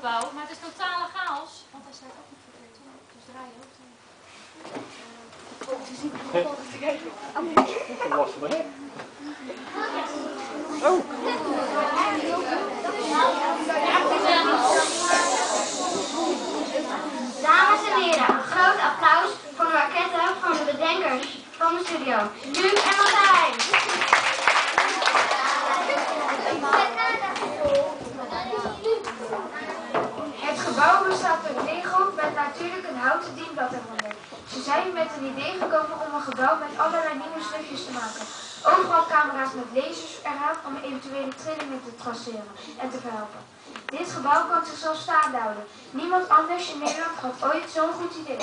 gebouw, maar het is totale chaos. Want hij staat ook niet verkeerd. Dus draai je ook. Lastig maar, hè? Oh! Dames en heren, een groot applaus voor de raketten van de bedenkers van de studio. Luc en Martijn. Het gebouw bestaat uit Lego met natuurlijk een houten dienblad eronder. Ze zijn met een idee gekomen om een gebouw met allerlei nieuwe stukjes te maken. Overal camera's met lasers eraan om eventuele trillingen te traceren en te verhelpen. Dit gebouw kan zichzelf staande houden. Niemand anders in Nederland had ooit zo'n goed idee.